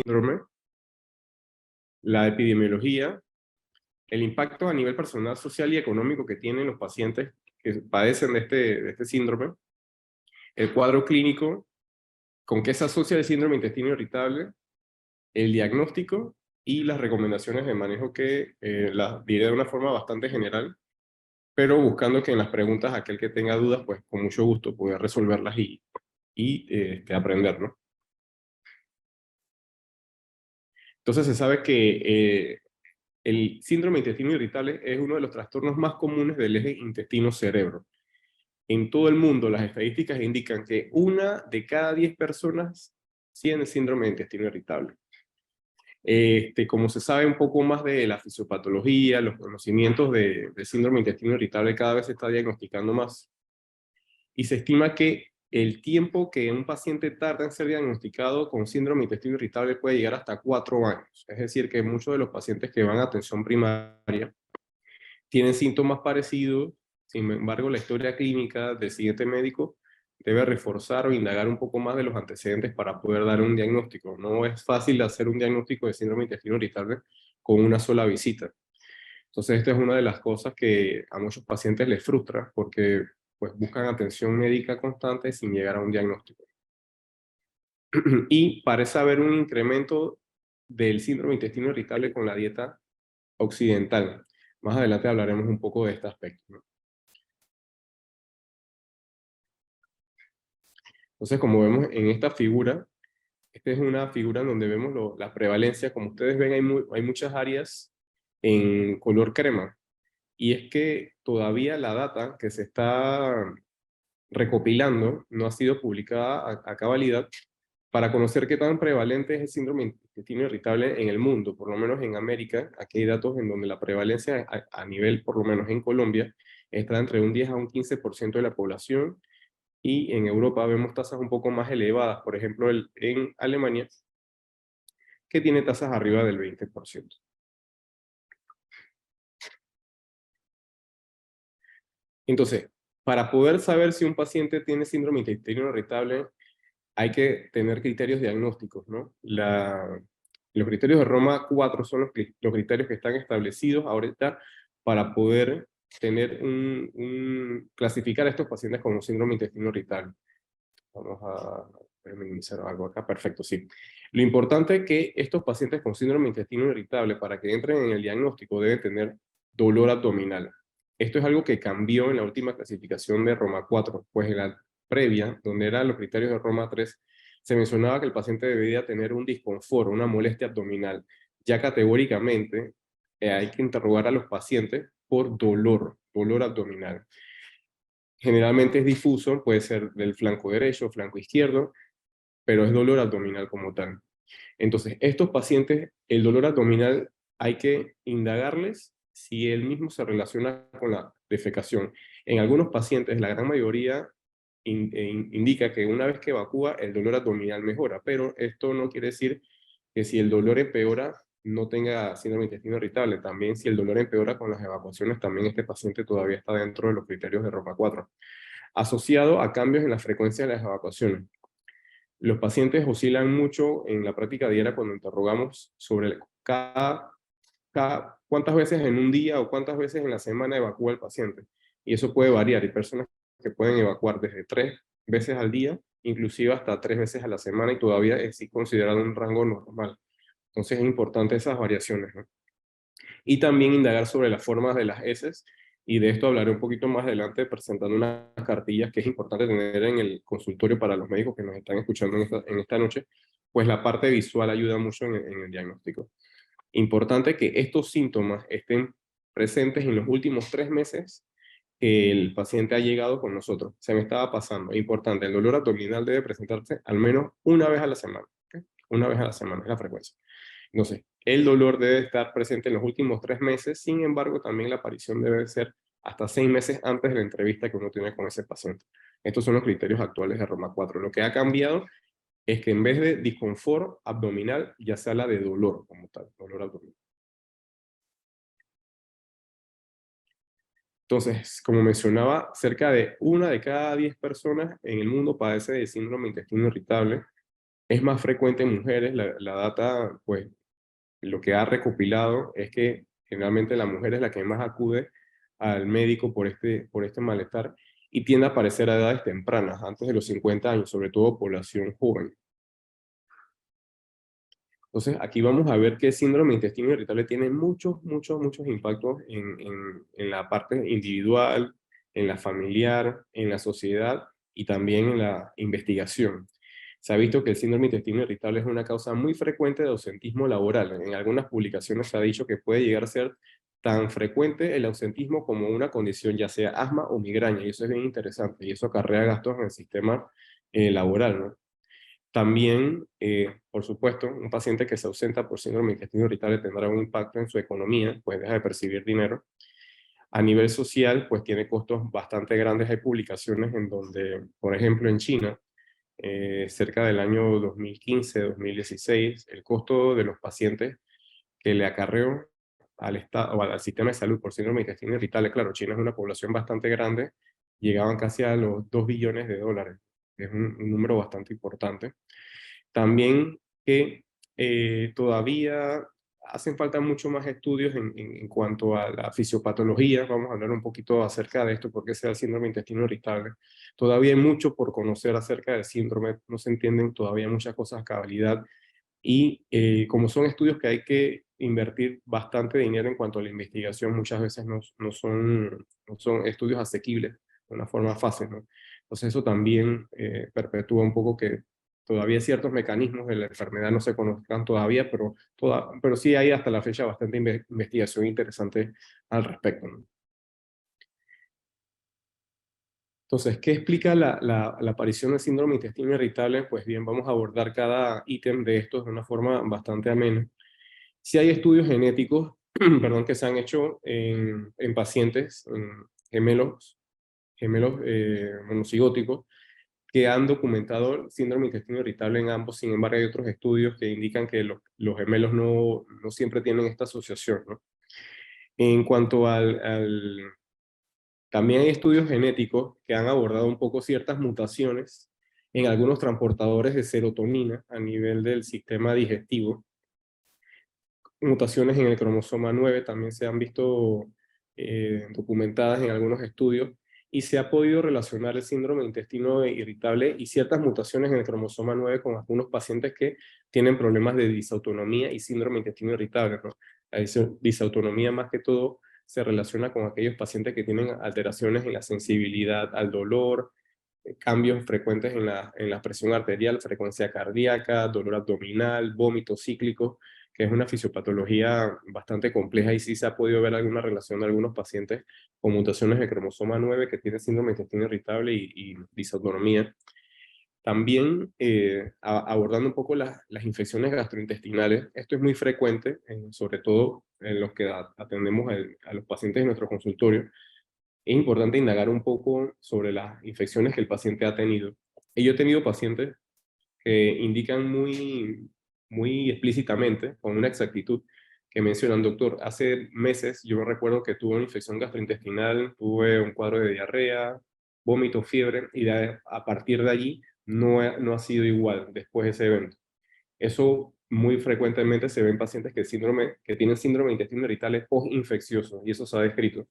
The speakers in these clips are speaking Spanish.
síndrome, la epidemiología, el impacto a nivel personal, social y económico que tienen los pacientes que padecen de este síndrome, el cuadro clínico, con qué se asocia el síndrome de intestino irritable, el diagnóstico y las recomendaciones de manejo que las diré de una forma bastante general, pero buscando que en las preguntas aquel que tenga dudas, pues con mucho gusto poder resolverlas aprender, ¿no? Entonces se sabe que el síndrome de intestino irritable es uno de los trastornos más comunes del eje intestino-cerebro. En todo el mundo, las estadísticas indican que 1 de cada 10 personas tiene síndrome de intestino irritable. Como se sabe un poco más de la fisiopatología, los conocimientos de síndrome de intestino irritable cada vez se está diagnosticando más. Y se estima que el tiempo que un paciente tarda en ser diagnosticado con síndrome de intestino irritable puede llegar hasta 4 años. Es decir, que muchos de los pacientes que van a atención primaria tienen síntomas parecidos. Sin embargo, la historia clínica del siguiente médico debe reforzar o indagar un poco más de los antecedentes para poder dar un diagnóstico. No es fácil hacer un diagnóstico de síndrome de intestino irritable con una sola visita. Entonces, esta es una de las cosas que a muchos pacientes les frustra porque pues, buscan atención médica constante sin llegar a un diagnóstico. Y parece haber un incremento del síndrome de intestino irritable con la dieta occidental. Más adelante hablaremos un poco de este aspecto, ¿no? Entonces, como vemos en esta figura, esta es una figura en donde vemos la prevalencia. Como ustedes ven, hay muchas áreas en color crema. Y es que todavía la data que se está recopilando no ha sido publicada a cabalidad para conocer qué tan prevalente es el síndrome de intestino irritable en el mundo. Por lo menos en América, aquí hay datos en donde la prevalencia a nivel, por lo menos en Colombia, está entre un 10 a un 15% de la población, y en Europa vemos tasas un poco más elevadas, por ejemplo en Alemania, que tiene tasas arriba del 20%. Entonces, para poder saber si un paciente tiene síndrome de intestino irritable, hay que tener criterios diagnósticos, ¿no? Los criterios de Roma 4 son los criterios que están establecidos ahorita para poder clasificar a estos pacientes como síndrome de intestino irritable. Vamos a minimizar algo acá, perfecto, sí. Lo importante es que estos pacientes con síndrome de intestino irritable, para que entren en el diagnóstico, deben tener dolor abdominal. Esto es algo que cambió en la última clasificación de Roma 4, pues en la previa, donde eran los criterios de Roma 3, se mencionaba que el paciente debía tener un disconfort, una molestia abdominal. Ya categóricamente hay que interrogar a los pacientes por dolor abdominal. Generalmente es difuso, puede ser del flanco derecho, flanco izquierdo, pero es dolor abdominal como tal. Entonces, estos pacientes, el dolor abdominal hay que indagarles si él mismo se relaciona con la defecación. En algunos pacientes, la gran mayoría indica que una vez que evacúa, el dolor abdominal mejora, pero esto no quiere decir que si el dolor empeora, no tenga síndrome de intestino irritable. También si el dolor empeora con las evacuaciones, también este paciente todavía está dentro de los criterios de Roma 4. Asociado a cambios en la frecuencia de las evacuaciones. Los pacientes oscilan mucho en la práctica diaria cuando interrogamos sobre cuántas veces en un día o cuántas veces en la semana evacúa el paciente. Y eso puede variar. Hay personas que pueden evacuar desde 3 veces al día, inclusive hasta 3 veces a la semana, y todavía es considerado un rango normal. Entonces es importante esas variaciones, ¿no? Y también indagar sobre las formas de las heces, y de esto hablaré un poquito más adelante presentando unas cartillas que es importante tener en el consultorio para los médicos que nos están escuchando en esta noche, pues la parte visual ayuda mucho en el diagnóstico. Importante que estos síntomas estén presentes en los últimos 3 meses que el paciente ha llegado con nosotros. Se me estaba pasando. Importante, el dolor abdominal debe presentarse al menos una vez a la semana. ¿Okay? Una vez a la semana es la frecuencia. Entonces, el dolor debe estar presente en los últimos 3 meses, sin embargo, también la aparición debe ser hasta 6 meses antes de la entrevista que uno tiene con ese paciente. Estos son los criterios actuales de Roma 4. Lo que ha cambiado es que en vez de disconfort abdominal, ya se habla de dolor como tal, dolor abdominal. Entonces, como mencionaba, cerca de 1 de cada 10 personas en el mundo padece de síndrome de intestino irritable. Es más frecuente en mujeres. La data, pues, lo que ha recopilado es que generalmente la mujer es la que más acude al médico por este malestar y tiende a aparecer a edades tempranas, antes de los 50 años, sobre todo población joven. Entonces, aquí vamos a ver que el síndrome de intestino irritable tiene muchos impactos en la parte individual, en la familiar, en la sociedad y también en la investigación. Se ha visto que el síndrome de intestino irritable es una causa muy frecuente de ausentismo laboral. En algunas publicaciones se ha dicho que puede llegar a ser tan frecuente el ausentismo como una condición, ya sea asma o migraña, y eso es bien interesante, y eso acarrea gastos en el sistema laboral, ¿no? También, por supuesto, un paciente que se ausenta por síndrome de intestino irritable tendrá un impacto en su economía, pues deja de percibir dinero. A nivel social, pues tiene costos bastante grandes. Hay publicaciones en donde, por ejemplo, en China, cerca del año 2015-2016, el costo de los pacientes que le acarreó al Estado o al sistema de salud por síndrome de intestino irritable, claro, China es una población bastante grande, llegaban casi a los 2 billones de dólares. Es un número bastante importante. También que todavía hacen falta mucho más estudios en cuanto a la fisiopatología. Vamos a hablar un poquito acerca de esto, porque sea el síndrome de intestino irritable. Todavía hay mucho por conocer acerca del síndrome, no se entienden todavía muchas cosas a cabalidad. Y como son estudios que hay que invertir bastante dinero en cuanto a la investigación, muchas veces no son estudios asequibles de una forma fácil, ¿no? Entonces eso también perpetúa un poco que todavía ciertos mecanismos de la enfermedad no se conozcan todavía, pero sí hay hasta la fecha bastante investigación interesante al respecto, ¿no? Entonces, ¿qué explica la aparición del síndrome de intestino irritable? Pues bien, vamos a abordar cada ítem de estos de una forma bastante amena. Si hay estudios genéticos, perdón, que se han hecho en pacientes, en gemelos monocigóticos, que han documentado síndrome de intestino irritable en ambos. Sin embargo, hay otros estudios que indican que los gemelos no siempre tienen esta asociación, ¿no? En cuanto también hay estudios genéticos que han abordado un poco ciertas mutaciones en algunos transportadores de serotonina a nivel del sistema digestivo. Mutaciones en el cromosoma 9 también se han visto documentadas en algunos estudios, y se ha podido relacionar el síndrome de intestino irritable y ciertas mutaciones en el cromosoma 9 con algunos pacientes que tienen problemas de disautonomía y síndrome de intestino irritable, ¿no? La disautonomía más que todo se relaciona con aquellos pacientes que tienen alteraciones en la sensibilidad al dolor, cambios frecuentes en la presión arterial, frecuencia cardíaca, dolor abdominal, vómito cíclico, que es una fisiopatología bastante compleja, y sí se ha podido ver alguna relación de algunos pacientes con mutaciones de cromosoma 9 que tienen síndrome de intestino irritable y disautonomía. También abordando un poco las infecciones gastrointestinales, esto es muy frecuente, sobre todo en los que atendemos a los pacientes en nuestro consultorio. Es importante indagar un poco sobre las infecciones que el paciente ha tenido. Y yo he tenido pacientes que indican muy explícitamente, con una exactitud, que mencionan: doctor, hace meses yo me recuerdo que tuve una infección gastrointestinal, tuve un cuadro de diarrea, vómito, fiebre, y a partir de allí no ha sido igual después de ese evento. Eso muy frecuentemente se ve en pacientes que tienen síndrome de intestino irritable postinfeccioso, y eso se ha descrito.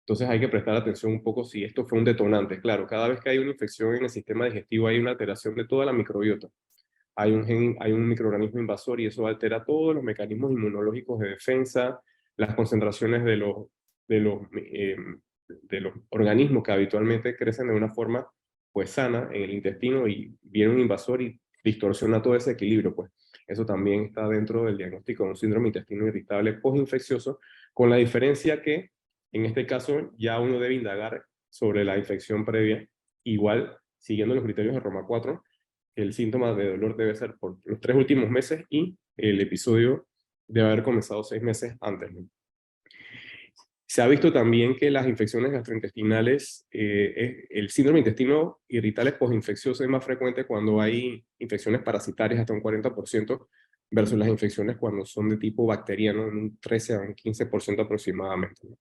Entonces hay que prestar atención un poco si esto fue un detonante. Claro, cada vez que hay una infección en el sistema digestivo hay una alteración de toda la microbiota. Hay un microorganismo invasor, y eso altera todos los mecanismos inmunológicos de defensa, las concentraciones de los, eh, de los organismos que habitualmente crecen de una forma pues sana en el intestino, y viene un invasor y distorsiona todo ese equilibrio. Pues eso también está dentro del diagnóstico de un síndrome de intestino irritable postinfeccioso, con la diferencia que en este caso ya uno debe indagar sobre la infección previa, igual siguiendo los criterios de Roma 4. El síntoma de dolor debe ser por los 3 últimos meses, y el episodio debe haber comenzado 6 meses antes, ¿no? Se ha visto también que las infecciones gastrointestinales, el síndrome de intestino irritable postinfeccioso es más frecuente cuando hay infecciones parasitarias, hasta un 40%, versus las infecciones cuando son de tipo bacteriano, en un 13 a un 15% aproximadamente, ¿no?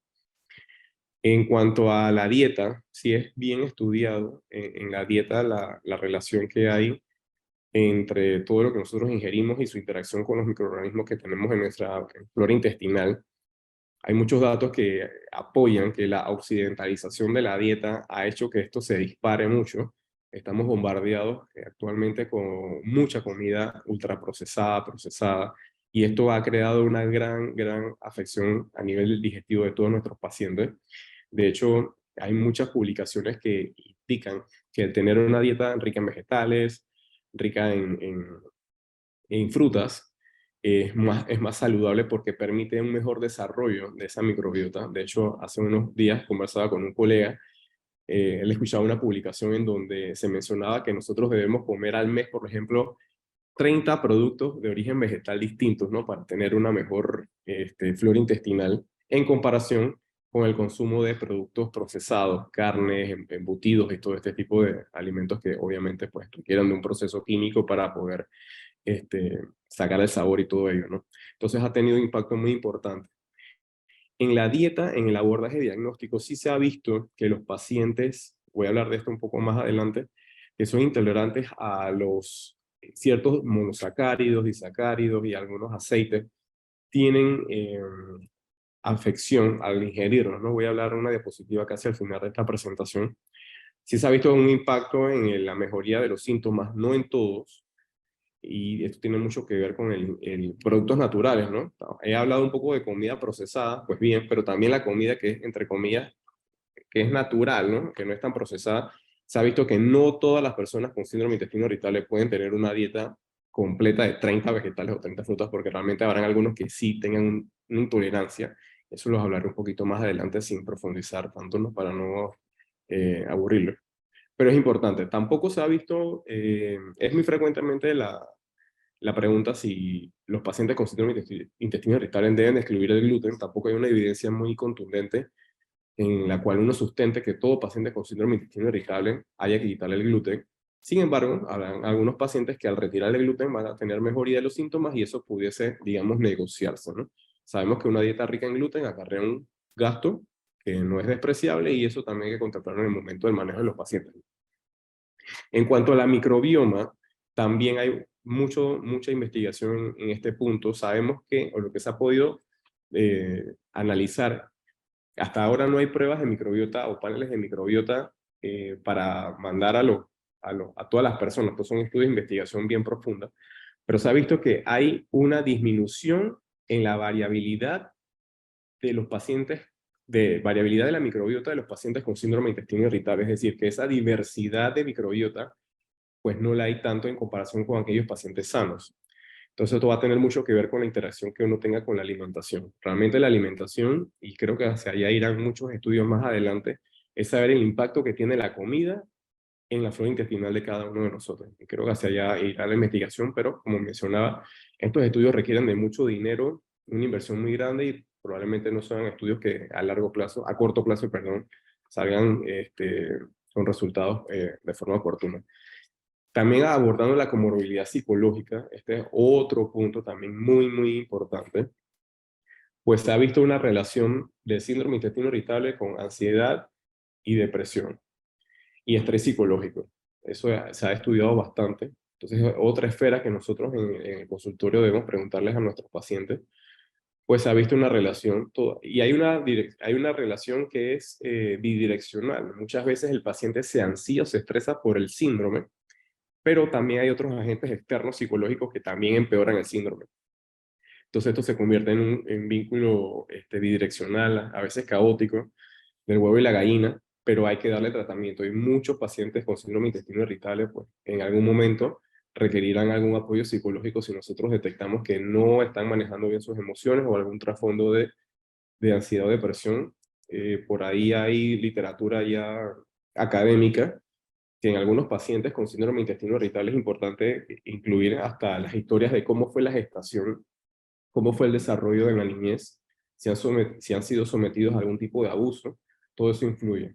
En cuanto a la dieta, sí es bien estudiado en la dieta la relación que hay entre todo lo que nosotros ingerimos y su interacción con los microorganismos que tenemos en nuestra flora intestinal. Hay muchos datos que apoyan que la occidentalización de la dieta ha hecho que esto se dispare mucho. Estamos bombardeados actualmente con mucha comida ultraprocesada, procesada, y esto ha creado una gran afección a nivel digestivo de todos nuestros pacientes. De hecho, hay muchas publicaciones que indican que tener una dieta rica en vegetales, rica en frutas, es más saludable porque permite un mejor desarrollo de esa microbiota. De hecho, hace unos días conversaba con un colega, él escuchaba una publicación en donde se mencionaba que nosotros debemos comer al mes, por ejemplo, 30 productos de origen vegetal distintos, ¿no? Para tener una mejor flora intestinal en comparación con el consumo de productos procesados, carnes, embutidos y todo este tipo de alimentos que obviamente pues requieren de un proceso químico para poder sacar el sabor y todo ello, ¿no? Entonces ha tenido un impacto muy importante. En la dieta, en el abordaje diagnóstico, sí se ha visto que los pacientes, voy a hablar de esto un poco más adelante, que son intolerantes a los ciertos monosacáridos, disacáridos y algunos aceites, tienen afección al ingerirlos, ¿no? Voy a hablar de una diapositiva casi al final de esta presentación. Sí se ha visto un impacto en la mejoría de los síntomas, no en todos, y esto tiene mucho que ver con el productos naturales, ¿no? He hablado un poco de comida procesada, pues bien, pero también la comida que es, entre comillas, que es natural, ¿no? Que no es tan procesada. Se ha visto que no todas las personas con síndrome de intestino irritable pueden tener una dieta completa de 30 vegetales o 30 frutas, porque realmente habrán algunos que sí tengan una intolerancia. Eso los hablaré un poquito más adelante sin profundizar tanto, ¿no? Para no aburrirlos. Pero es importante. Tampoco se ha visto, es muy frecuentemente la pregunta si los pacientes con síndrome de intestino irritable deben excluir el gluten. Tampoco hay una evidencia muy contundente en la cual uno sustente que todo paciente con síndrome de intestino irritable haya que quitarle el gluten. Sin embargo, habrán algunos pacientes que al retirar el gluten van a tener mejoría de los síntomas y eso pudiese, digamos, negociarse, ¿no? Sabemos que una dieta rica en gluten acarrea un gasto que no es despreciable y eso también hay que contemplarlo en el momento del manejo de los pacientes. En cuanto a la microbioma, también hay mucha investigación en este punto. Sabemos que, o lo que se ha podido analizar, hasta ahora no hay pruebas de microbiota o paneles de microbiota para mandar a todas las personas. Estos son estudios de investigación bien profunda, pero se ha visto que hay una disminución en la variabilidad de los pacientes, de variabilidad de la microbiota de los pacientes con síndrome de intestino irritable. Es decir, que esa diversidad de microbiota pues no la hay tanto en comparación con aquellos pacientes sanos. Entonces esto va a tener mucho que ver con la interacción que uno tenga con la alimentación. Realmente la alimentación, y creo que hacia allá irán muchos estudios más adelante, es saber el impacto que tiene la comida en la flora intestinal de cada uno de nosotros. Y creo que hacia allá irá la investigación, pero como mencionaba, estos estudios requieren de mucho dinero, una inversión muy grande y probablemente no sean estudios que a largo plazo, a corto plazo, perdón, salgan con resultados de forma oportuna. También abordando la comorbilidad psicológica, este es otro punto también muy importante, pues se ha visto una relación de síndrome de intestino irritable con ansiedad y depresión y estrés psicológico. Eso se ha estudiado bastante. Entonces, otra esfera que nosotros en el consultorio debemos preguntarles a nuestros pacientes, pues se ha visto una relación, y hay una relación que es bidireccional. Muchas veces el paciente se ansía o se estresa por el síndrome, pero también hay otros agentes externos psicológicos que también empeoran el síndrome. Entonces esto se convierte en un vínculo bidireccional, a veces caótico, del huevo y la gallina, pero hay que darle tratamiento. Y muchos pacientes con síndrome de intestino irritable, pues en algún momento requerirán algún apoyo psicológico si nosotros detectamos que no están manejando bien sus emociones o algún trasfondo de ansiedad o depresión. Por ahí hay literatura ya académica que en algunos pacientes con síndrome de intestino irritable es importante incluir hasta las historias de cómo fue la gestación, cómo fue el desarrollo de la niñez, si han sido sometidos a algún tipo de abuso, todo eso influye.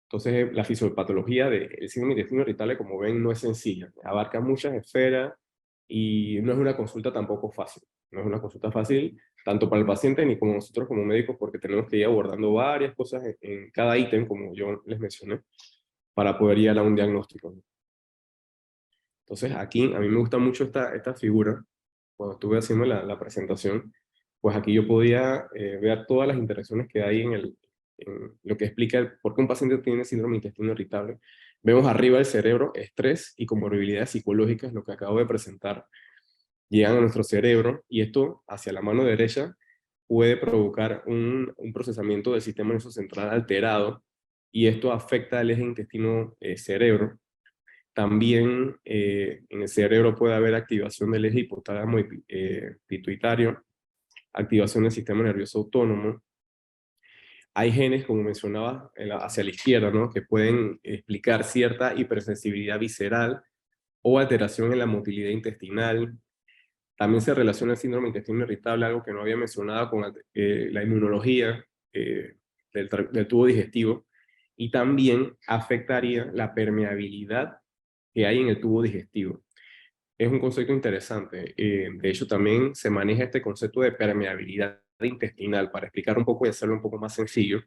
Entonces, la fisiopatología del síndrome de intestino irritable, como ven, no es sencilla, abarca muchas esferas y no es una consulta tampoco fácil. No es una consulta fácil tanto para el paciente ni como nosotros como médicos, porque tenemos que ir abordando varias cosas en cada ítem, como yo les mencioné, para poder llegar a un diagnóstico. Entonces aquí a mí me gusta mucho esta figura, cuando estuve haciendo la presentación, pues aquí yo podía ver todas las interacciones que hay en lo que explica por qué un paciente tiene síndrome de intestino irritable. Vemos arriba el cerebro, estrés y comorbilidades psicológicas, lo que acabo de presentar, llegan a nuestro cerebro y esto hacia la mano derecha puede provocar un procesamiento del sistema nervioso central alterado y esto afecta al eje intestino-cerebro. También en el cerebro puede haber activación del eje hipotálamo y pituitario, activación del sistema nervioso autónomo. Hay genes, como mencionaba, hacia la izquierda, ¿no?, que pueden explicar cierta hipersensibilidad visceral o alteración en la motilidad intestinal. También se relaciona el síndrome de intestino irritable, algo que no había mencionado, con la inmunología del tubo digestivo, y también afectaría la permeabilidad que hay en el tubo digestivo. Es un concepto interesante. De hecho, también se maneja este concepto de permeabilidad intestinal. Para explicar un poco y hacerlo un poco más sencillo,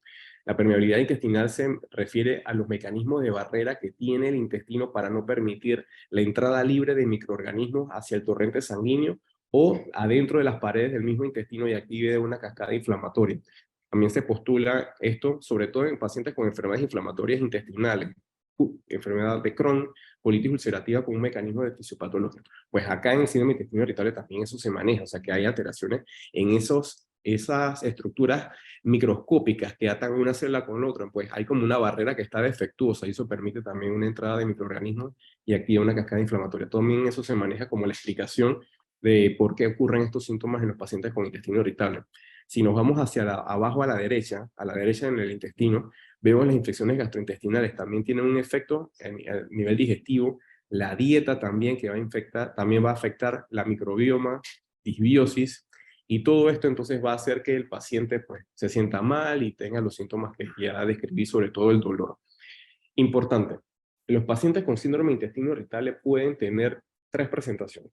la permeabilidad intestinal se refiere a los mecanismos de barrera que tiene el intestino para no permitir la entrada libre de microorganismos hacia el torrente sanguíneo o adentro de las paredes del mismo intestino y active una cascada inflamatoria. También se postula esto, sobre todo en pacientes con enfermedades inflamatorias intestinales, enfermedad de Crohn, colitis ulcerativa con un mecanismo de fisiopatología. Pues acá en el síndrome de intestino irritable también eso se maneja, o sea que hay alteraciones en esas estructuras microscópicas que atan una célula con la otra, pues hay como una barrera que está defectuosa y eso permite también una entrada de microorganismos y activa una cascada inflamatoria. También eso se maneja como la explicación de por qué ocurren estos síntomas en los pacientes con intestino irritable. Si nos vamos hacia abajo a la derecha en el intestino, vemos las infecciones gastrointestinales, también tienen un efecto a nivel digestivo. La dieta también, que también va a afectar la microbioma, disbiosis, y todo esto entonces va a hacer que el paciente pues, se sienta mal y tenga los síntomas que ya describí, sobre todo el dolor. Importante, los pacientes con síndrome de intestino irritable pueden tener tres presentaciones.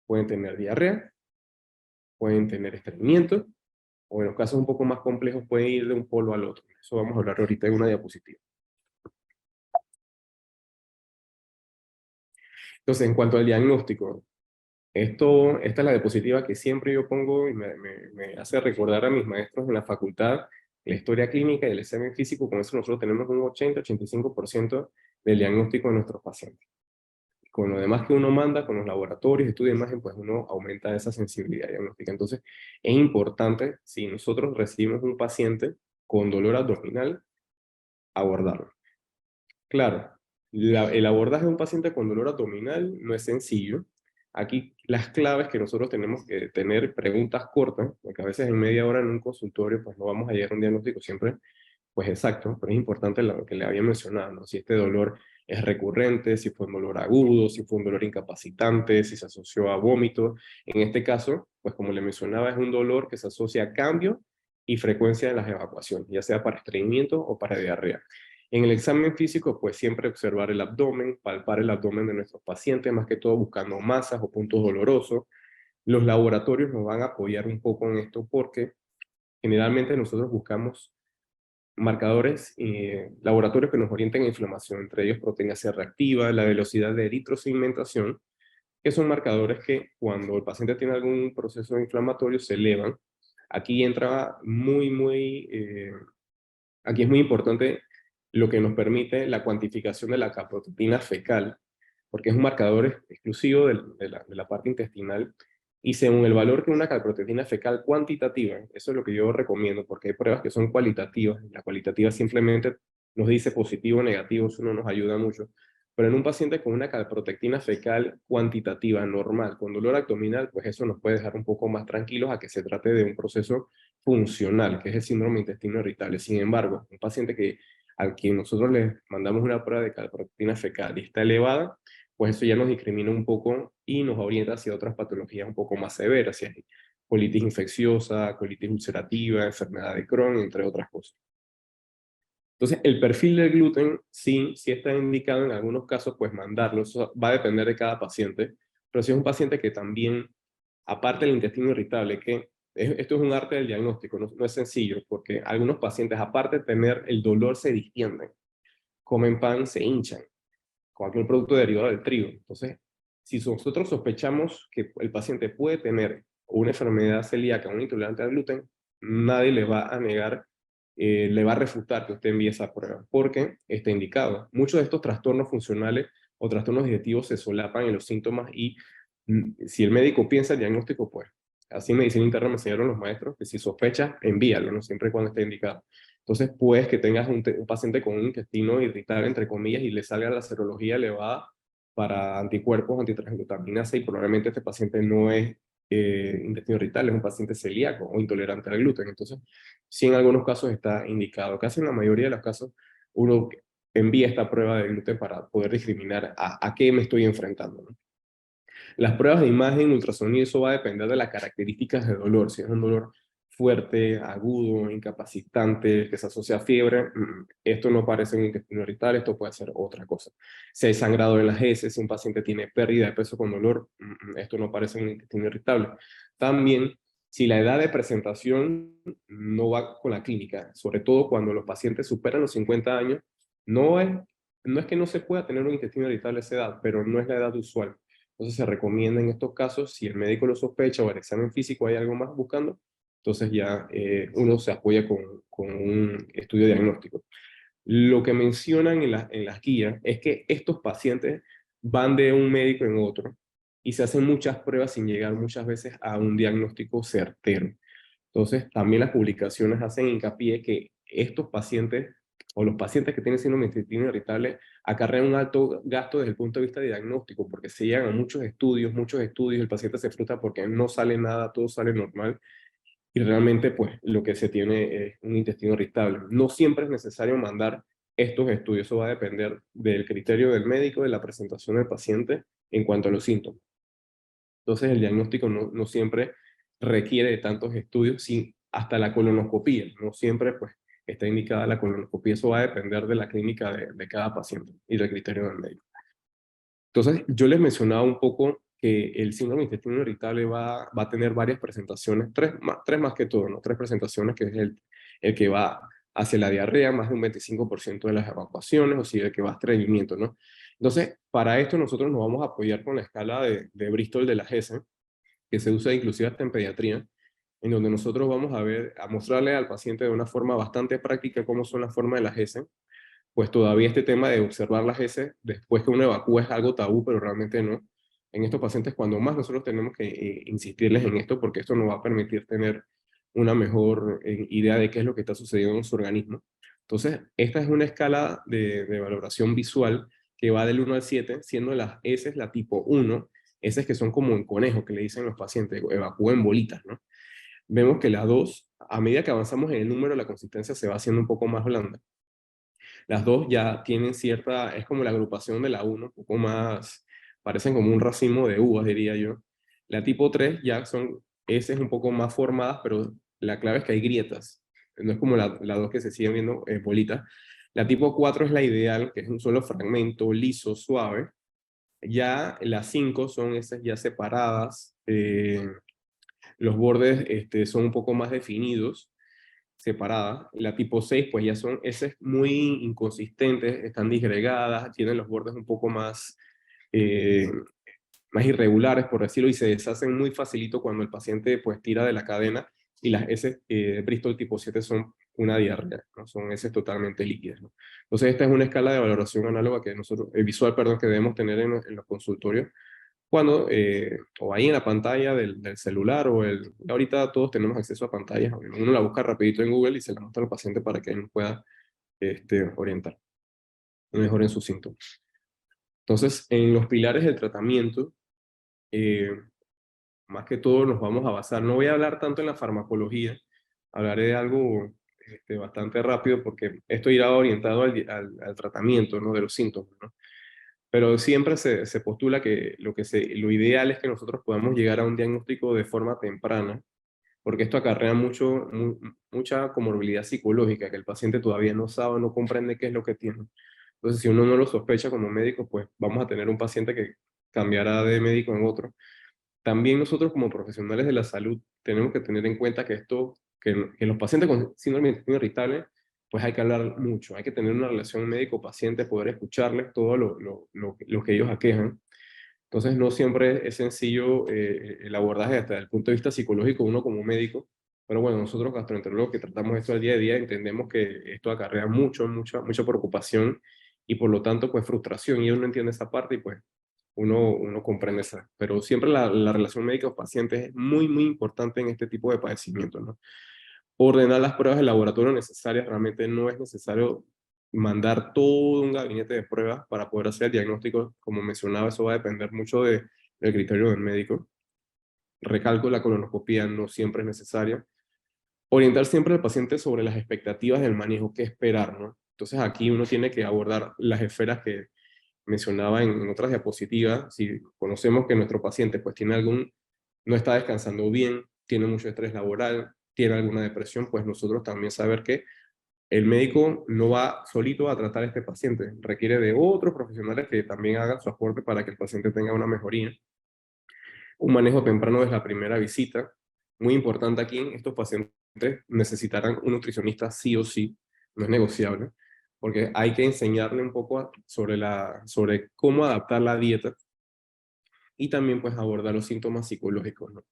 Pueden tener diarrea, pueden tener estreñimiento, o en los casos un poco más complejos pueden ir de un polo al otro. Eso vamos a hablar ahorita en una diapositiva. Entonces, en cuanto al diagnóstico, esta es la diapositiva que siempre yo pongo y me hace recordar a mis maestros en la facultad, la historia clínica y el examen físico. Con eso nosotros tenemos un 80-85% del diagnóstico de nuestros pacientes. Con lo demás que uno manda, con los laboratorios, estudio de imagen, pues uno aumenta esa sensibilidad diagnóstica. Entonces, es importante, si nosotros recibimos un paciente con dolor abdominal, abordarlo. Claro, el abordaje de un paciente con dolor abdominal no es sencillo. Aquí las claves que nosotros tenemos que tener preguntas cortas, porque a veces en media hora en un consultorio pues no vamos a llegar a un diagnóstico siempre pues exacto, pero es importante lo que le había mencionado, ¿no? Si este dolor es recurrente, si fue un dolor agudo, si fue un dolor incapacitante, si se asoció a vómito. En este caso, pues como le mencionaba, es un dolor que se asocia a cambio y frecuencia de las evacuaciones, ya sea para estreñimiento o para diarrea. En el examen físico, pues siempre observar el abdomen, palpar el abdomen de nuestros pacientes, más que todo buscando masas o puntos dolorosos. Los laboratorios nos van a apoyar un poco en esto porque generalmente nosotros buscamos marcadores laboratorios que nos orienten a inflamación, entre ellos proteína C reactiva, la velocidad de eritrosegmentación, que son marcadores que cuando el paciente tiene algún proceso inflamatorio se elevan. Aquí entra aquí es muy importante lo que nos permite la cuantificación de la calprotectina fecal, porque es un marcador exclusivo de la parte intestinal, y según el valor que una calprotectina fecal cuantitativa, eso es lo que yo recomiendo, porque hay pruebas que son cualitativas, la cualitativa simplemente nos dice positivo o negativo, eso no nos ayuda mucho, pero en un paciente con una calprotectina fecal cuantitativa normal, con dolor abdominal, pues eso nos puede dejar un poco más tranquilos a que se trate de un proceso funcional, que es el síndrome de intestino irritable. Sin embargo, un paciente al que nosotros le mandamos una prueba de calprotectina fecal y está elevada, pues eso ya nos discrimina un poco y nos orienta hacia otras patologías un poco más severas, hacia colitis infecciosa, colitis ulcerativa, enfermedad de Crohn, entre otras cosas. Entonces, el perfil del gluten sí está indicado en algunos casos, pues mandarlo, eso va a depender de cada paciente, pero si es un paciente que también, aparte del intestino irritable, esto es un arte del diagnóstico, no es sencillo, porque algunos pacientes, aparte de tener el dolor, se distienden, comen pan, se hinchan. cualquier producto derivado del trigo. Entonces, si nosotros sospechamos que el paciente puede tener una enfermedad celíaca, una intolerante al gluten, nadie le va a negar, le va a refutar que usted envíe esa prueba, porque está indicado. Muchos de estos trastornos funcionales o trastornos digestivos se solapan en los síntomas y si el médico piensa el diagnóstico, pues, así en medicina interna me enseñaron los maestros, que si sospecha, envíalo, ¿no? Siempre y cuando esté indicado. Entonces, puedes que tengas un paciente con un intestino irritable, entre comillas, y le salga la serología elevada para anticuerpos, antitransglutaminasa, y probablemente este paciente no es intestino irritable, es un paciente celíaco o intolerante al gluten. Entonces, sí en algunos casos está indicado. Casi en la mayoría de los casos, uno envía esta prueba de gluten para poder discriminar a qué me estoy enfrentando, ¿no? Las pruebas de imagen, ultrasonido, eso va a depender de las características de dolor. Si es un dolor fuerte, agudo, incapacitante, que se asocia a fiebre, esto no parece un intestino irritable, esto puede ser otra cosa. Si hay sangrado en las heces, si un paciente tiene pérdida de peso con dolor, esto no parece un intestino irritable. También, si la edad de presentación no va con la clínica, sobre todo cuando los pacientes superan los 50 años, no es, no es que no se pueda tener un intestino irritable a esa edad, pero no es la edad usual. Entonces se recomienda en estos casos, si el médico lo sospecha o el examen físico hay algo más buscando, entonces ya uno se apoya con un estudio diagnóstico. Lo que mencionan en las guías es que estos pacientes van de un médico en otro y se hacen muchas pruebas sin llegar muchas veces a un diagnóstico certero. Entonces, también las publicaciones hacen hincapié que estos pacientes o los pacientes que tienen síndrome de intestino irritable acarrean un alto gasto desde el punto de vista de diagnóstico, porque se llegan a muchos estudios, el paciente se frustra porque no sale nada, todo sale normal, y realmente pues lo que se tiene es un intestino irritable. No siempre es necesario mandar estos estudios, eso va a depender del criterio del médico, de la presentación del paciente en cuanto a los síntomas. Entonces el diagnóstico no siempre requiere de tantos estudios, sí, hasta la colonoscopía, no siempre pues está indicada la colonoscopía, eso va a depender de la clínica de cada paciente y del criterio del médico. Entonces yo les mencionaba un poco que el síndrome de intestino irritable va a tener varias presentaciones, tres más que todo, ¿no? Tres presentaciones, que es el que va hacia la diarrea, más de un 25% de las evacuaciones, o sea, el que va a estreñimiento, ¿no? Entonces, para esto nosotros nos vamos a apoyar con la escala de Bristol de la GESE, que se usa inclusive hasta en pediatría, en donde nosotros vamos a ver, a mostrarle al paciente de una forma bastante práctica cómo son las formas de la GESE. Pues todavía este tema de observar las heces después que uno evacúa es algo tabú, pero realmente no. En estos pacientes, cuando más nosotros tenemos que insistirles en esto, porque esto nos va a permitir tener una mejor idea de qué es lo que está sucediendo en su organismo. Entonces, esta es una escala de valoración visual que va del 1 al 7, siendo las heces la tipo 1, heces que son como en conejo, que le dicen los pacientes, evacúen bolitas, ¿no? Vemos que la 2, a medida que avanzamos en el número, la consistencia se va haciendo un poco más blanda. Las dos ya tienen cierta, es como la agrupación de la 1, un poco más, parecen como un racimo de uvas, diría yo. La tipo 3 ya son heces un poco más formadas, pero la clave es que hay grietas. No es como la 2 que se siguen viendo bolitas. La tipo 4 es la ideal, que es un solo fragmento liso, suave. Ya las 5 son heces ya separadas, los bordes son un poco más definidos, separada. La tipo 6 pues ya son heces muy inconsistentes, están disgregadas, tienen los bordes un poco eh, más irregulares, por decirlo, y se deshacen muy facilito cuando el paciente pues tira de la cadena, y las heces Bristol tipo 7 son una diarrea, ¿no? Son heces totalmente líquidas, ¿no? Entonces esta es una escala de valoración análoga que nosotros, visual, perdón, que debemos tener en los consultorios cuando, o ahí en la pantalla del celular, ahorita todos tenemos acceso a pantallas, uno la busca rapidito en Google y se la muestra al paciente para que él nos pueda orientar mejor en sus síntomas. Entonces, en los pilares del tratamiento, eh, más que todo nos vamos a basar, no voy a hablar tanto en la farmacología, hablaré de algo bastante rápido porque esto irá orientado al tratamiento, ¿no? De los síntomas, ¿no? Pero siempre se postula que lo ideal es que nosotros podamos llegar a un diagnóstico de forma temprana, porque esto acarrea mucha comorbilidad psicológica, que el paciente todavía no sabe, no comprende qué es lo que tiene. Entonces, si uno no lo sospecha como médico, pues vamos a tener un paciente que cambiará de médico en otro. También nosotros como profesionales de la salud tenemos que tener en cuenta que los pacientes con síndrome de intestino irritable, pues hay que hablar mucho, hay que tener una relación médico-paciente, poder escucharles todo lo que ellos aquejan. Entonces no siempre es sencillo el abordaje desde el punto de vista psicológico, uno como médico, pero bueno, nosotros gastroenterólogos que tratamos esto al día a día entendemos que esto acarrea mucha preocupación y por lo tanto pues frustración, y uno entiende esa parte y pues uno comprende esa. Pero siempre la relación médico-paciente es muy importante en este tipo de padecimientos, ¿no? Ordenar las pruebas de laboratorio necesarias, realmente no es necesario mandar todo un gabinete de pruebas para poder hacer el diagnóstico. Como mencionaba, eso va a depender mucho del criterio del médico. Recalco, la colonoscopia no siempre es necesaria. Orientar siempre al paciente sobre las expectativas del manejo, qué esperar, ¿no? Entonces aquí uno tiene que abordar las esferas que mencionaba en otras diapositivas. Si conocemos que nuestro paciente pues tiene no está descansando bien, tiene mucho estrés laboral, tiene alguna depresión, pues nosotros también saber que el médico no va solito a tratar a este paciente, requiere de otros profesionales que también hagan su aporte para que el paciente tenga una mejoría. Un manejo temprano desde la primera visita, muy importante aquí, estos pacientes necesitarán un nutricionista sí o sí, no es negociable, porque hay que enseñarle un poco sobre cómo adaptar la dieta y también pues abordar los síntomas psicológicos, ¿no?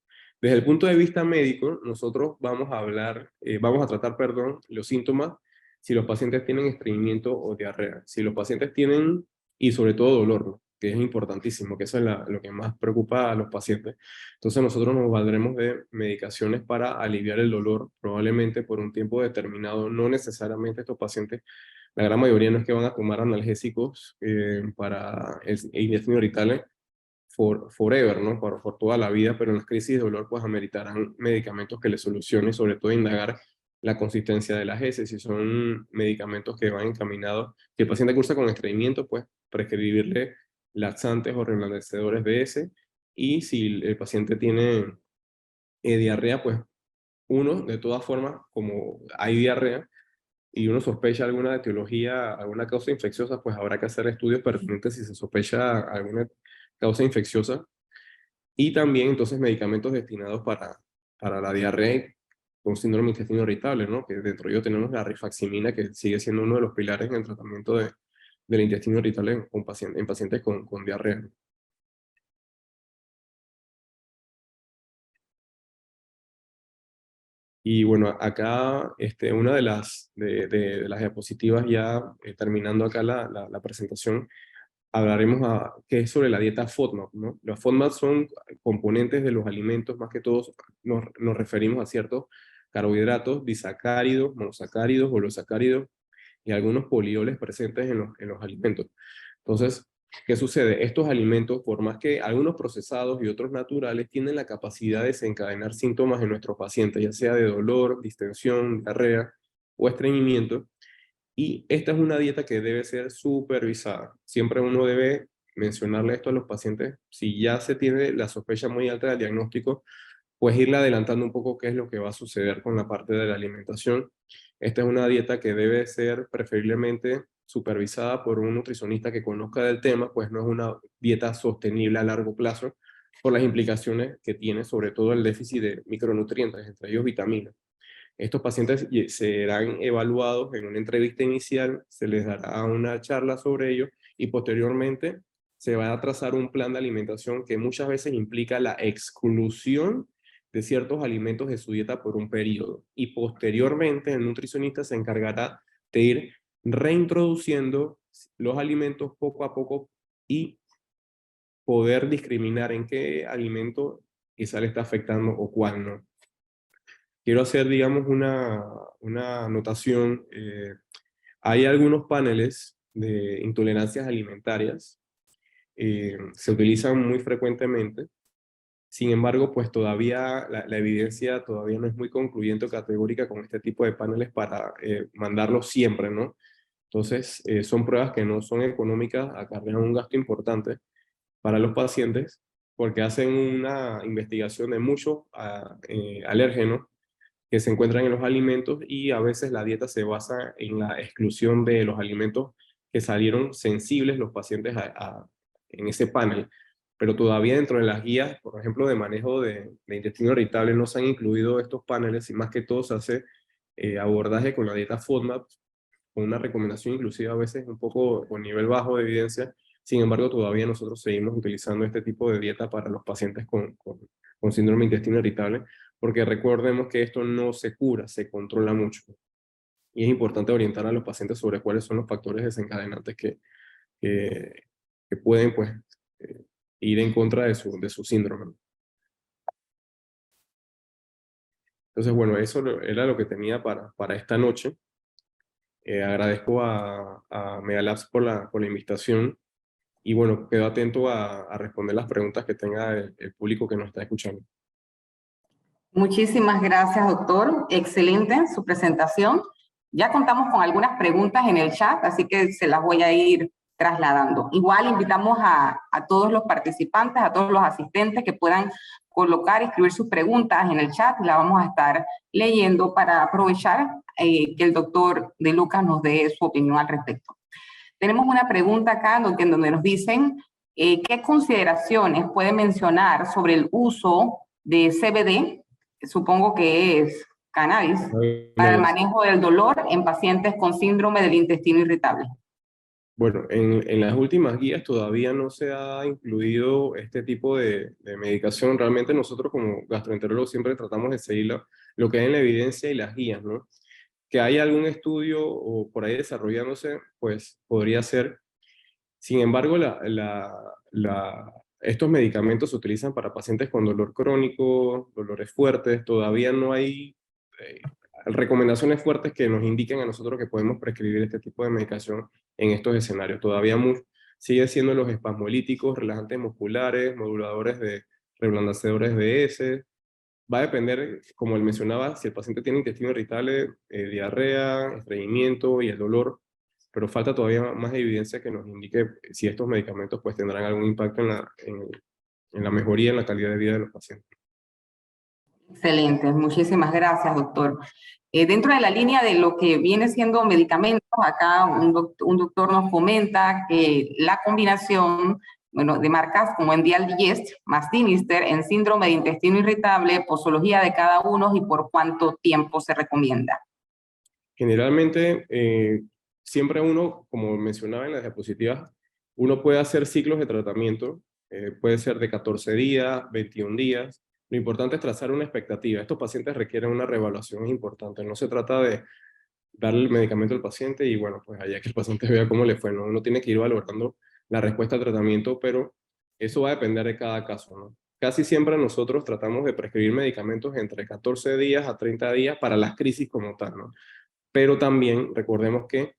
Desde el punto de vista médico, nosotros vamos a tratar, perdón, los síntomas si los pacientes tienen estreñimiento o diarrea, si los pacientes tienen, y sobre todo dolor, ¿no? Que es importantísimo, que eso es lo que más preocupa a los pacientes. Entonces nosotros nos valdremos de medicaciones para aliviar el dolor, probablemente por un tiempo determinado, no necesariamente estos pacientes, la gran mayoría no es que van a tomar analgésicos para el intestino irritable, forever, ¿no? Por toda la vida, pero en las crisis de dolor pues ameritarán medicamentos que le solucionen, sobre todo indagar la consistencia de las heces, si son medicamentos que van encaminados, si el paciente cursa con estreñimiento, pues prescribirle laxantes o reblandecedores de heces, y si el paciente tiene diarrea, pues uno, de todas formas, como hay diarrea, y uno sospecha alguna etiología, alguna causa infecciosa, pues habrá que hacer estudios pertinentes si se sospecha alguna causa infecciosa, y también entonces medicamentos destinados para la diarrea con síndrome de intestino irritable, ¿no? Que dentro de ello tenemos la rifaximina, que sigue siendo uno de los pilares en el tratamiento del intestino irritable en pacientes con diarrea. Y bueno, acá una de las diapositivas ya terminando acá la presentación, hablaremos que es sobre la dieta FODMAP, ¿no? Los FODMAP son componentes de los alimentos, más que todos nos referimos a ciertos carbohidratos, disacáridos, monosacáridos, holosacáridos y algunos polioles presentes en los alimentos. Entonces, ¿qué sucede? Estos alimentos, por más que algunos procesados y otros naturales, tienen la capacidad de desencadenar síntomas en nuestros pacientes, ya sea de dolor, distensión, diarrea o estreñimiento, y esta es una dieta que debe ser supervisada. Siempre uno debe mencionarle esto a los pacientes. Si ya se tiene la sospecha muy alta del diagnóstico, pues irle adelantando un poco qué es lo que va a suceder con la parte de la alimentación. Esta es una dieta que debe ser preferiblemente supervisada por un nutricionista que conozca del tema, pues no es una dieta sostenible a largo plazo por las implicaciones que tiene, sobre todo el déficit de micronutrientes, entre ellos vitaminas. Estos pacientes serán evaluados en una entrevista inicial, se les dará una charla sobre ello y posteriormente se va a trazar un plan de alimentación que muchas veces implica la exclusión de ciertos alimentos de su dieta por un periodo. Y posteriormente el nutricionista se encargará de ir reintroduciendo los alimentos poco a poco y poder discriminar en qué alimento quizá le está afectando o cuál no. Quiero hacer, digamos, una anotación. Hay algunos paneles de intolerancias alimentarias, se utilizan muy frecuentemente. Sin embargo, pues todavía la evidencia todavía no es muy concluyente o categórica con este tipo de paneles para mandarlos siempre, ¿no? Entonces, son pruebas que no son económicas, acarrean un gasto importante para los pacientes porque hacen una investigación de muchos alérgenos que se encuentran en los alimentos, y a veces la dieta se basa en la exclusión de los alimentos que salieron sensibles los pacientes en ese panel. Pero todavía dentro de las guías, por ejemplo, de manejo de intestino irritable, no se han incluido estos paneles, y más que todo se hace abordaje con la dieta FODMAP con una recomendación inclusive a veces un poco con nivel bajo de evidencia. Sin embargo, todavía nosotros seguimos utilizando este tipo de dieta para los pacientes con síndrome de intestino irritable, porque recordemos que esto no se cura, se controla mucho. Y es importante orientar a los pacientes sobre cuáles son los factores desencadenantes que, que pueden pues, ir en contra de su síndrome. Entonces, bueno, era lo que tenía para esta noche. Agradezco a Medalabs por la invitación y bueno, quedo atento a responder las preguntas que tenga el público que nos está escuchando. Muchísimas gracias, doctor. Excelente su presentación. Ya contamos con algunas preguntas en el chat, así que se las voy a ir trasladando. Igual invitamos a todos los participantes, a todos los asistentes que puedan colocar, escribir sus preguntas en el chat y la vamos a estar leyendo para aprovechar que el doctor De Lucas nos dé su opinión al respecto. Tenemos una pregunta acá en donde nos dicen qué consideraciones puede mencionar sobre el uso de CBD, supongo que es cannabis, para el manejo del dolor en pacientes con síndrome del intestino irritable. Bueno, en las últimas guías todavía no se ha incluido este tipo de medicación. Realmente nosotros como gastroenterólogos siempre tratamos de seguir lo que hay en la evidencia y las guías, ¿no? Que haya algún estudio o por ahí desarrollándose, pues podría ser. Sin embargo, estos medicamentos se utilizan para pacientes con dolor crónico, dolores fuertes. Todavía no hay recomendaciones fuertes que nos indiquen a nosotros que podemos prescribir este tipo de medicación en estos escenarios. Todavía sigue siendo los espasmolíticos, relajantes musculares, moduladores de reblandecedores de heces. Va a depender, como él mencionaba, si el paciente tiene intestino irritable, diarrea, estreñimiento y el dolor, pero falta todavía más evidencia que nos indique si estos medicamentos pues, tendrán algún impacto en la mejoría en la calidad de vida de los pacientes. Excelente, muchísimas gracias, doctor. Dentro de la línea de lo que viene siendo medicamentos, acá un doctor nos comenta que la combinación de marcas como Endial Digest más Dinister en síndrome de intestino irritable, posología de cada uno y por cuánto tiempo se recomienda. Generalmente, siempre uno, como mencionaba en las diapositivas, uno puede hacer ciclos de tratamiento, puede ser de 14 días, 21 días. Lo importante es trazar una expectativa. Estos pacientes requieren una reevaluación importante. No se trata de darle el medicamento al paciente y bueno, pues allá que el paciente vea cómo le fue, ¿no? Uno tiene que ir valorando la respuesta al tratamiento, pero eso va a depender de cada caso, ¿no? Casi siempre nosotros tratamos de prescribir medicamentos entre 14 días a 30 días para las crisis como tal, ¿no? Pero también recordemos que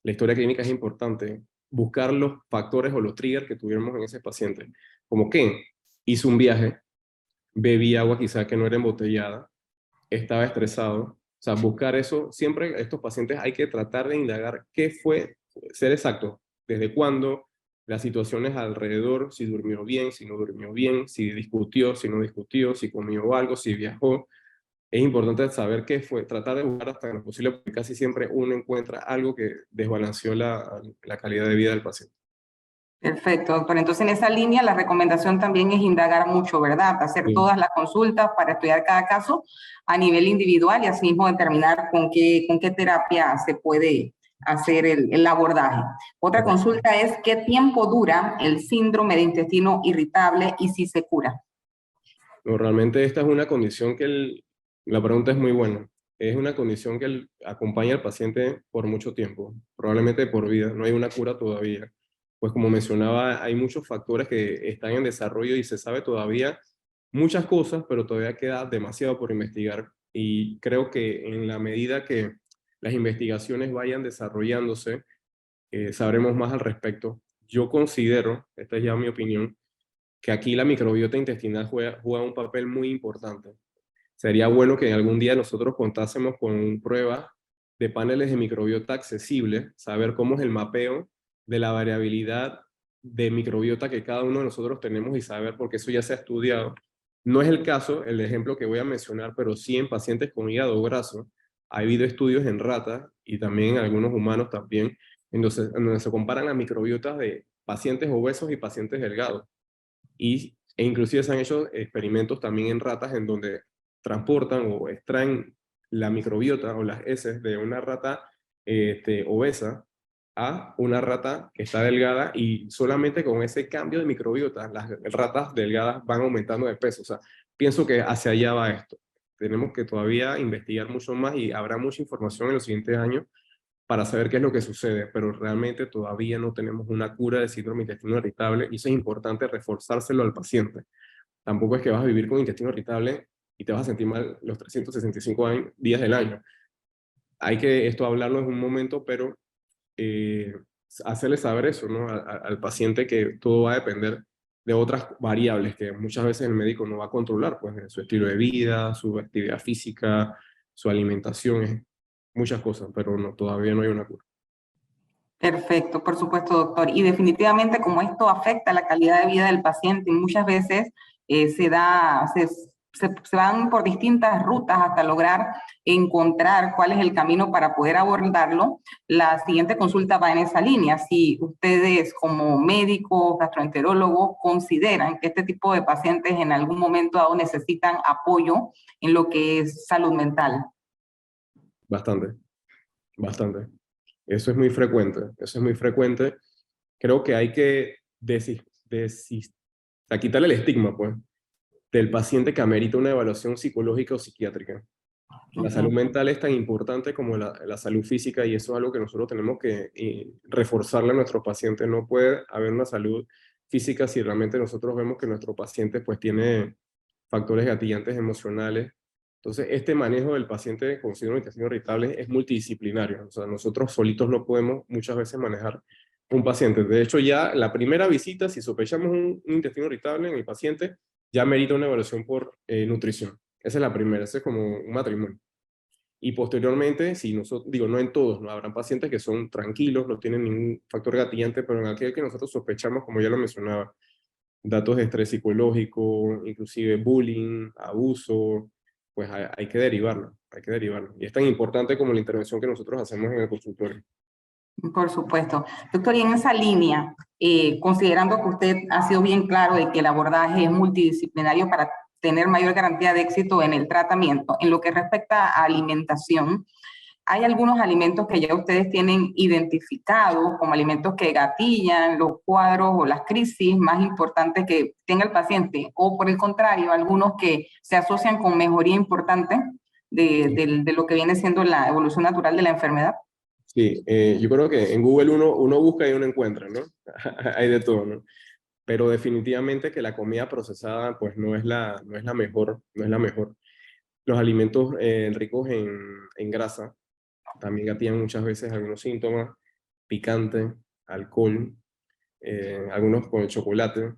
la historia clínica es importante, buscar los factores o los triggers que tuviéramos en ese paciente, como que hizo un viaje, bebí agua quizá que no era embotellada, estaba estresado, o sea, buscar eso, siempre estos pacientes hay que tratar de indagar qué fue, ser exacto, desde cuándo, las situaciones alrededor, si durmió bien, si no durmió bien, si discutió, si no discutió, si comió algo, si viajó. Es importante saber qué fue, tratar de buscar hasta lo posible, porque casi siempre uno encuentra algo que desbalanceó la calidad de vida del paciente. Perfecto, doctor. Entonces, en esa línea, la recomendación también es indagar mucho, ¿verdad? Hacer todas las consultas para estudiar cada caso a nivel individual y así mismo determinar con qué terapia se puede hacer el abordaje. Otra consulta es, ¿qué tiempo dura el síndrome de intestino irritable y si se cura? No, realmente esta es una condición la pregunta es muy buena. Es una condición que acompaña al paciente por mucho tiempo, probablemente por vida. No hay una cura todavía. Pues como mencionaba, hay muchos factores que están en desarrollo y se sabe todavía muchas cosas, pero todavía queda demasiado por investigar. Y creo que en la medida que las investigaciones vayan desarrollándose, sabremos más al respecto. Yo considero, esta es ya mi opinión, que aquí la microbiota intestinal juega un papel muy importante. Sería bueno que algún día nosotros contásemos con pruebas de paneles de microbiota accesibles, saber cómo es el mapeo de la variabilidad de microbiota que cada uno de nosotros tenemos y saber, porque eso ya se ha estudiado. No es el caso, el ejemplo que voy a mencionar, pero sí en pacientes con hígado graso. Ha habido estudios en ratas y también en algunos humanos también, en donde se comparan las microbiotas de pacientes obesos y pacientes delgados. E inclusive se han hecho experimentos también en ratas en donde transportan o extraen la microbiota o las heces de una rata obesa a una rata que está delgada, y solamente con ese cambio de microbiota las ratas delgadas van aumentando de peso. O sea, pienso que hacia allá va esto. Tenemos que todavía investigar mucho más y habrá mucha información en los siguientes años para saber qué es lo que sucede, pero realmente todavía no tenemos una cura de síndrome de intestino irritable, y eso es importante reforzárselo al paciente. Tampoco es que vas a vivir con intestino irritable y te vas a sentir mal los 365 días del año. Hay que esto hablarlo en un momento, pero eh, hacerle saber eso, ¿no? Al paciente, que todo va a depender de otras variables que muchas veces el médico no va a controlar, pues su estilo de vida, su actividad física, su alimentación, muchas cosas, pero no, todavía no hay una cura. Perfecto, por supuesto, doctor. Y definitivamente como esto afecta la calidad de vida del paciente, y muchas veces se van por distintas rutas hasta lograr encontrar cuál es el camino para poder abordarlo, la siguiente consulta va en esa línea. Si ustedes como médicos, gastroenterólogos, consideran que este tipo de pacientes en algún momento dado necesitan apoyo en lo que es salud mental. Bastante, bastante. Eso es muy frecuente, eso es muy frecuente. Creo que hay que o sea, quitarle el estigma, pues, del paciente que amerita una evaluación psicológica o psiquiátrica. La salud mental es tan importante como la salud física, y eso es algo que nosotros tenemos que reforzarle a nuestros pacientes. No puede haber una salud física si realmente nosotros vemos que nuestro paciente pues tiene factores gatillantes emocionales. Entonces, este manejo del paciente con síndrome de intestino irritable es multidisciplinario. O sea, nosotros solitos no podemos muchas veces manejar un paciente. De hecho, ya la primera visita, si sospechamos un intestino irritable en el paciente, ya merita una evaluación por nutrición. Esa es la primera, ese es como un matrimonio. Y posteriormente, si nosotros, digo, no en todos, no habrán pacientes que son tranquilos, no tienen ningún factor gatillante, pero en aquel que nosotros sospechamos, como ya lo mencionaba, datos de estrés psicológico, inclusive bullying, abuso, pues hay que derivarlo, hay que derivarlo. Y es tan importante como la intervención que nosotros hacemos en el consultorio. Por supuesto. Doctor, y en esa línea, considerando que usted ha sido bien claro de que el abordaje es multidisciplinario para tener mayor garantía de éxito en el tratamiento, en lo que respecta a alimentación, ¿hay algunos alimentos que ya ustedes tienen identificados como alimentos que gatillan los cuadros o las crisis más importantes que tenga el paciente? O por el contrario, algunos que se asocian con mejoría importante de lo que viene siendo la evolución natural de la enfermedad. Sí, yo creo que en Google uno busca y uno encuentra, ¿no? Hay de todo, ¿no? Pero definitivamente que la comida procesada pues no es la mejor, no es la mejor. Los alimentos ricos en grasa también gatillan muchas veces algunos síntomas: picante, alcohol, algunos con el chocolate,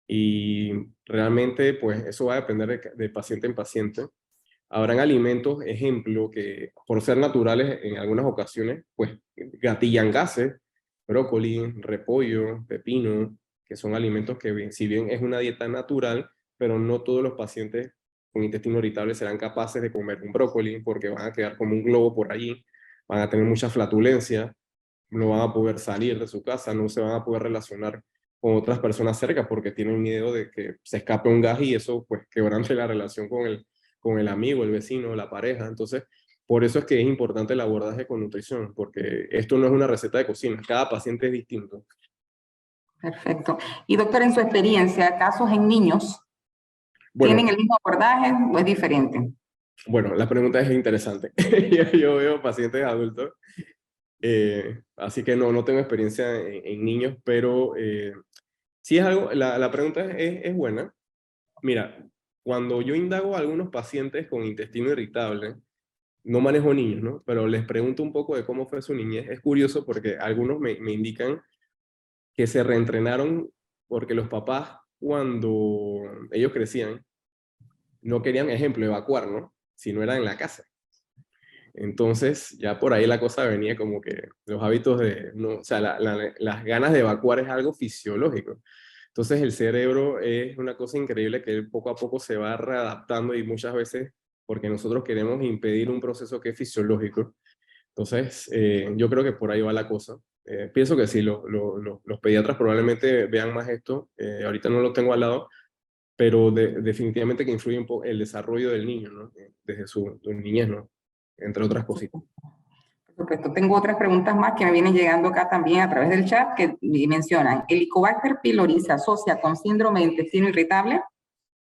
y realmente pues eso va a depender de paciente en paciente. Habrán alimentos, ejemplo, que por ser naturales en algunas ocasiones, pues gatillan gases: brócoli, repollo, pepino, que son alimentos que, si bien es una dieta natural, pero no todos los pacientes con intestino irritable serán capaces de comer un brócoli, porque van a quedar como un globo por allí, van a tener mucha flatulencia, no van a poder salir de su casa, no se van a poder relacionar con otras personas cerca porque tienen miedo de que se escape un gas y eso pues quebrante la relación con el amigo, el vecino, la pareja. Entonces, por eso es que es importante el abordaje con nutrición, porque esto no es una receta de cocina, cada paciente es distinto. Perfecto. Y doctor, en su experiencia, casos en niños, ¿tienen Bueno, el mismo abordaje o es diferente? bueno, la pregunta es interesante. Yo veo pacientes adultos, así que no tengo experiencia en niños, pero sí es algo, la pregunta es buena. Mira, cuando yo indago a algunos pacientes con intestino irritable, no manejo niños, ¿no? Pero les pregunto un poco de cómo fue su niñez. Es curioso porque algunos me indican que se reentrenaron porque los papás, cuando ellos crecían, no querían, ejemplo, evacuar, ¿no? Si no era en la casa. Entonces, ya por ahí la cosa venía como que los hábitos no, o sea, las ganas de evacuar es algo fisiológico. Entonces, el cerebro es una cosa increíble que poco a poco se va readaptando, y muchas veces porque nosotros queremos impedir un proceso que es fisiológico. Entonces, yo creo que por ahí va la cosa. Pienso que sí, los pediatras probablemente vean más esto. Ahorita no lo tengo al lado, pero definitivamente que influye un poco el desarrollo del niño, ¿no? Desde su niñez, ¿no? Entre otras cositas. Por supuesto, tengo otras preguntas más que me vienen llegando acá también a través del chat que mencionan, ¿el Helicobacter pylori se asocia con síndrome de intestino irritable?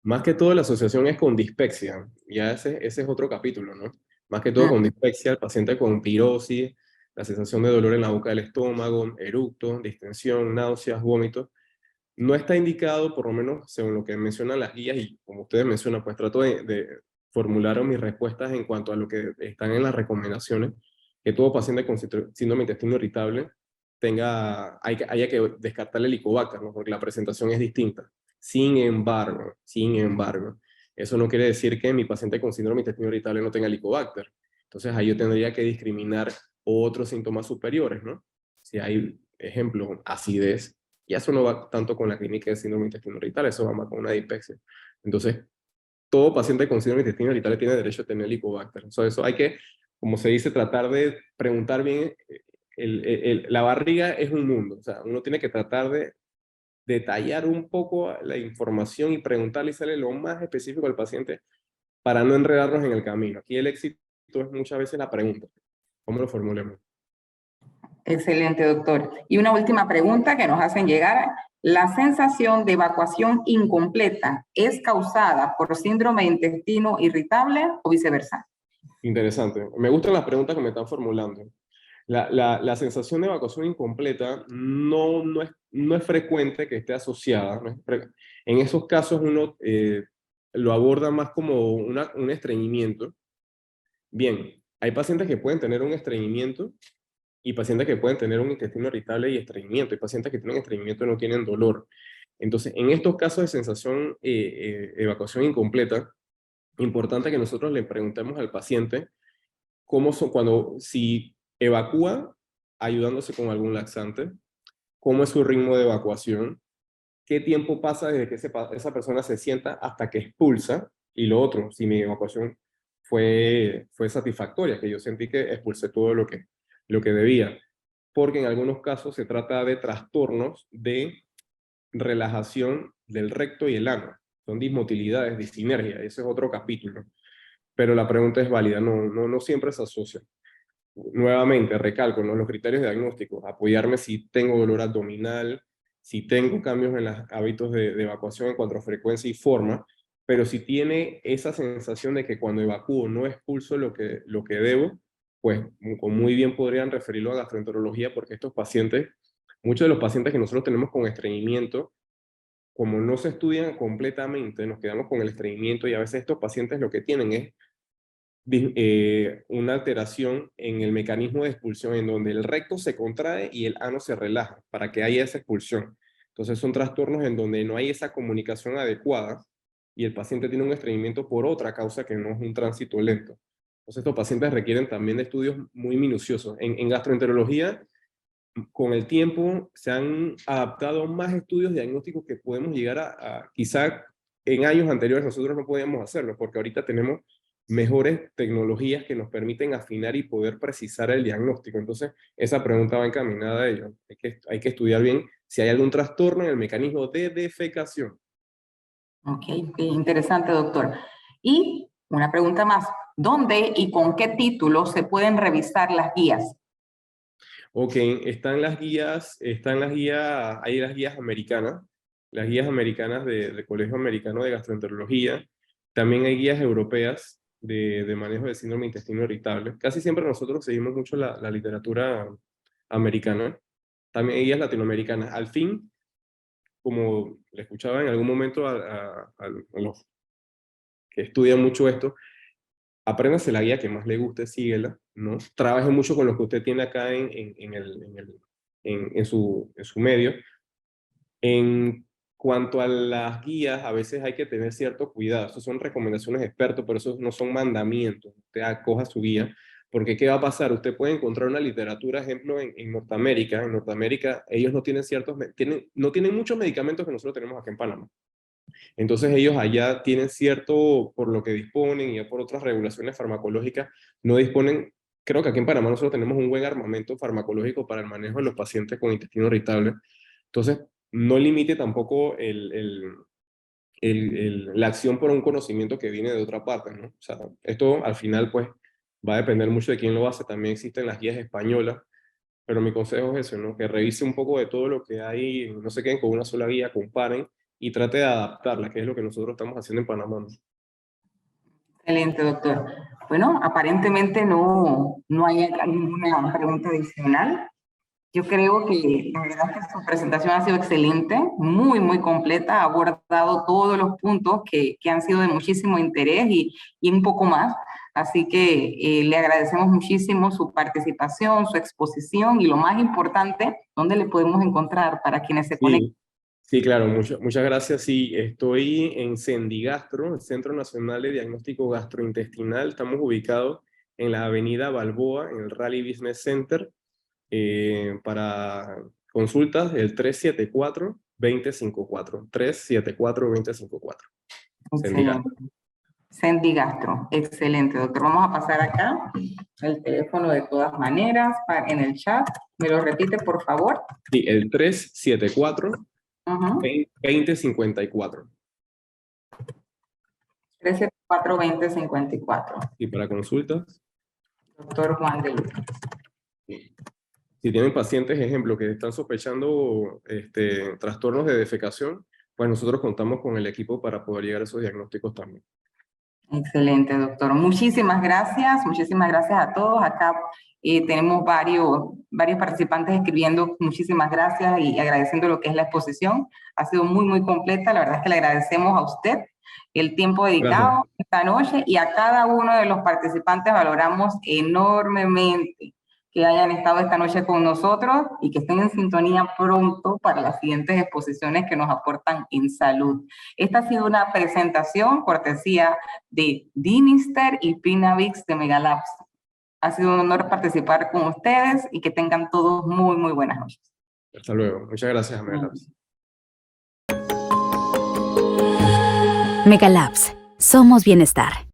Más que todo la asociación es con dispepsia, ya ese es otro capítulo, ¿no? Más que todo Mm, con dispepsia, el paciente con pirosis, la sensación de dolor en la boca del estómago, eructo, distensión, náuseas, vómitos. No está indicado, por lo menos según lo que mencionan las guías, y como ustedes mencionan, pues trato de formular mis respuestas en cuanto a lo que están en las recomendaciones, que todo paciente con síndrome de intestino irritable haya que descartar el Helicobacter, ¿no? Porque la presentación es distinta. Sin embargo, eso no quiere decir que mi paciente con síndrome de intestino irritable no tenga Helicobacter. Entonces ahí yo tendría que discriminar otros síntomas superiores, ¿no? Si hay, ejemplo, acidez, y eso no va tanto con la clínica de síndrome de intestino irritable, eso va más con una dispepsia. Entonces, todo paciente con síndrome de intestino irritable tiene derecho a tener Helicobacter. Eso hay que, como se dice, tratar de preguntar bien. La barriga es un mundo, o sea, uno tiene que tratar de detallar un poco la información y preguntarle y hacerle lo más específico al paciente para no enredarnos en el camino. Aquí el éxito es muchas veces la pregunta. ¿Cómo lo formulemos? excelente, doctor. Y una última pregunta que nos hacen llegar. ¿La sensación de evacuación incompleta es causada por síndrome de intestino irritable o viceversa? Interesante. Me gustan las preguntas que me están formulando. La sensación de evacuación incompleta no es frecuente que esté asociada. En esos casos uno lo aborda más como un estreñimiento. Bien, hay pacientes que pueden tener un estreñimiento y pacientes que pueden tener un intestino irritable y estreñimiento. Hay pacientes que tienen estreñimiento y no tienen dolor. Entonces, en estos casos de sensación evacuación incompleta, importante que nosotros le preguntemos al paciente si evacúa ayudándose con algún laxante, cómo es su ritmo de evacuación, qué tiempo pasa desde que esa persona se sienta hasta que expulsa, y lo otro, si mi evacuación fue satisfactoria, que yo sentí que expulsé todo lo que debía, porque en algunos casos se trata de trastornos de relajación del recto y el ano, son dismotilidades, disinergia, ese es otro capítulo, pero la pregunta es válida, no siempre se asocia. Nuevamente, recalco, ¿no? Los criterios diagnósticos, apoyarme si tengo dolor abdominal, si tengo cambios en los hábitos de evacuación en cuanto a frecuencia y forma, pero si tiene esa sensación de que cuando evacúo no expulso lo que debo, pues muy bien podrían referirlo a gastroenterología, porque estos pacientes, muchos de los pacientes que nosotros tenemos con estreñimiento, como no se estudian completamente, nos quedamos con el estreñimiento y a veces estos pacientes lo que tienen es una alteración en el mecanismo de expulsión en donde el recto se contrae y el ano se relaja para que haya esa expulsión. Entonces son trastornos en donde no hay esa comunicación adecuada y el paciente tiene un estreñimiento por otra causa que no es un tránsito lento. Entonces estos pacientes requieren también de estudios muy minuciosos. En gastroenterología, con el tiempo se han adaptado más estudios diagnósticos que podemos llegar quizá en años anteriores nosotros no podíamos hacerlo, porque ahorita tenemos mejores tecnologías que nos permiten afinar y poder precisar el diagnóstico. Entonces, esa pregunta va encaminada a ello. Hay que estudiar bien si hay algún trastorno en el mecanismo de defecación. Ok, interesante, doctor. Y una pregunta más. ¿Dónde y con qué título se pueden revisar las guías? Ok, hay las guías americanas del Colegio Americano de Gastroenterología. También hay guías europeas de manejo de síndrome de intestino irritable. Casi siempre nosotros seguimos mucho la literatura americana. También hay guías latinoamericanas. Al fin, como le escuchaba en algún momento a los que estudian mucho esto, apréndase la guía que más le guste, síguela, ¿no? Trabaje mucho con lo que usted tiene acá en su medio. En cuanto a las guías, a veces hay que tener cierto cuidado. Eso son recomendaciones de expertos, pero esos no son mandamientos. Usted acoja su guía, porque ¿qué va a pasar? Usted puede encontrar una literatura, ejemplo, en Norteamérica. En Norteamérica ellos no tienen no tienen muchos medicamentos que nosotros tenemos acá en Panamá. Entonces ellos allá tienen cierto, por lo que disponen y ya por otras regulaciones farmacológicas, no disponen, creo que aquí en Panamá nosotros tenemos un buen armamento farmacológico para el manejo de los pacientes con intestino irritable. Entonces, no limite tampoco la acción por un conocimiento que viene de otra parte, ¿no? O sea, esto al final, pues, va a depender mucho de quién lo hace. También existen las guías españolas, pero mi consejo es ese, ¿no? Que revise un poco de todo lo que hay, no se queden con una sola guía, comparen y trate de adaptarla, que es lo que nosotros estamos haciendo en Panamá, ¿no? Excelente, doctor. Bueno, aparentemente no hay ninguna pregunta adicional. Yo creo que la verdad es que su presentación ha sido excelente, muy, muy completa, ha abordado todos los puntos que han sido de muchísimo interés y un poco más. Así que le agradecemos muchísimo su participación, su exposición y lo más importante, ¿dónde le podemos encontrar para quienes se conecten? Sí, sí, claro, muchas gracias. Sí, estoy en Sendigastro, el Centro Nacional de Diagnóstico Gastrointestinal. Estamos ubicados en la avenida Balboa, en el Raleigh Business Center. Para consultas, el 374-2054. 374-2054. Excelente. Sendigastro. Sendigastro, excelente, doctor. Vamos a pasar acá el teléfono de todas maneras en el chat. ¿Me lo repite, por favor? Sí, el 374 Ajá. 2054. 374-2054. Y para consultas, Doctor Juan de Luz. si tienen pacientes, ejemplo, que están sospechando trastornos de defecación, pues nosotros contamos con el equipo para poder llegar a esos diagnósticos también. Excelente, doctor. Muchísimas gracias a todos. Acá tenemos varios participantes escribiendo muchísimas gracias y agradeciendo lo que es la exposición. Ha sido muy, muy completa. La verdad es que le agradecemos a usted el tiempo dedicado esta noche y a cada uno de los participantes valoramos enormemente que hayan estado esta noche con nosotros y que estén en sintonía pronto para las siguientes exposiciones que nos aportan en salud. Esta ha sido una presentación cortesía de Dinister y Pinavix de Megalabs. Ha sido un honor participar con ustedes y que tengan todos muy, muy buenas noches. Hasta luego. Muchas gracias, Megalabs. Megalabs. Somos bienestar.